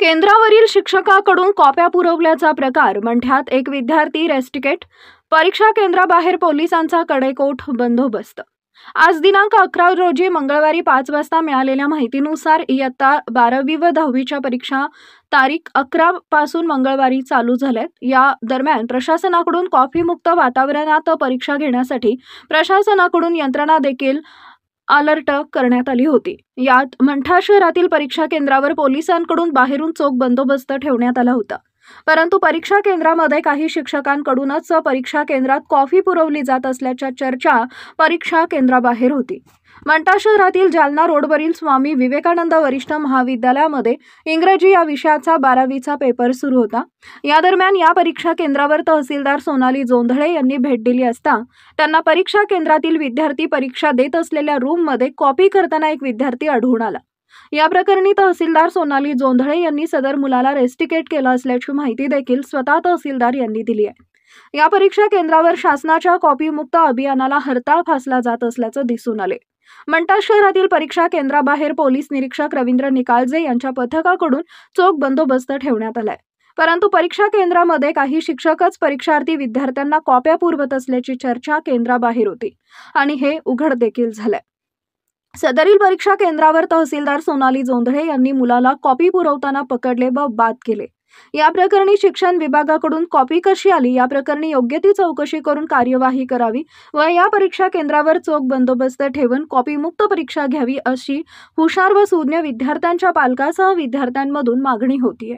केंद्रावरील शिक्षकाकडून कॉप्या पुरवल्याचा प्रकार मंठ्यात एक विद्यार्थी रेस्टिकेट, परीक्षा केंद्राबाहेर पोलिसांचा कडेकोट बंदोबस्त। आज दिनांक 11 रोजी मंगळवारी 5 वाजता मिळालेल्या माहितीनुसार इयत्ता 12वी व 10वीच्या परीक्षा तारीख 11 पासून मंगळवारी चालू झाल्यात। या दरम्यान प्रशासनाकडून कॉफीमुक्त वातावरणात परीक्षा घेण्यासाठी प्रशासनाकडून यंत्रणा देखील अलर्ट करण्यात आली होती। यात मंठा शहरातील परीक्षा केंद्रावर पोलिसांकडून बाहेरून चोख बंदोबस्त ठेवण्यात आला होता। परंतु परीक्षा केंद्रामध्ये काही शिक्षकांकडूनच परीक्षा केंद्रात कॉफी पुरवली जात असल्याच्या चर्चा परीक्षा केंद्राबाहेर होती। मंठा शहरातील जालना रोडवरील स्वामी विवेकानंद वरिष्ठ महाविद्यालयामध्ये इंग्रजी या विषयाचा 12वीचा पेपर सुरू होता। या दरम्यान या परीक्षा केंद्रावर तहसीलदार सोनाली जोंधळे यांनी भेट दिली असता त्यांना परीक्षा केंद्रातील विद्यार्थी परीक्षा देत असलेल्या रूममध्ये कॉपी करताना एक विद्यार्थी आढळून आला। या प्रकरणी तहसीलदार सोनाली जोंधळे यांनी सदर मुलाला रेस्टिकेट केलं असल्याची माहिती देखील स्वतः तहसीलदार यांनी दिली आहे। या परीक्षा केंद्रावर शासनाच्या कॉपी मुक्त अभियानाला हरताळ फासला जात असल्याचं दिसून आले। मंठा शहरातील परीक्षा केंद्राबाहेर पोलीस निरीक्षक रवींद्र निकाळजे यांच्या पथकाकडून चोख बंदोबस्त ठेवण्यात आलाय। परंतु परीक्षा केंद्रामध्ये काही शिक्षकच परीक्षार्थी विद्यार्थ्यांना कॉप्या पुरवत असल्याची चर्चा केंद्राबाहेर होती आणि हे उघड देखील झालंय। सदरील परीक्षा केंद्रावर तहसीलदार सोनाली जोंधळे यांनी मुलाला कॉपी पुरवताना पकडले व बाद केले। या प्रकरणी शिक्षण विभागाकडून कॉपी कशी आली या प्रकरणी योग्य ती चौकशी करून कार्यवाही करावी व या परीक्षा केंद्रावर चोख बंदोबस्त ठेवून कॉपी मुक्त परीक्षा घ्यावी अशी हुशार व सुज्ञ विद्यार्थ्यांच्या पालकांसह विद्यार्थ्यांमधून मागणी होतीये।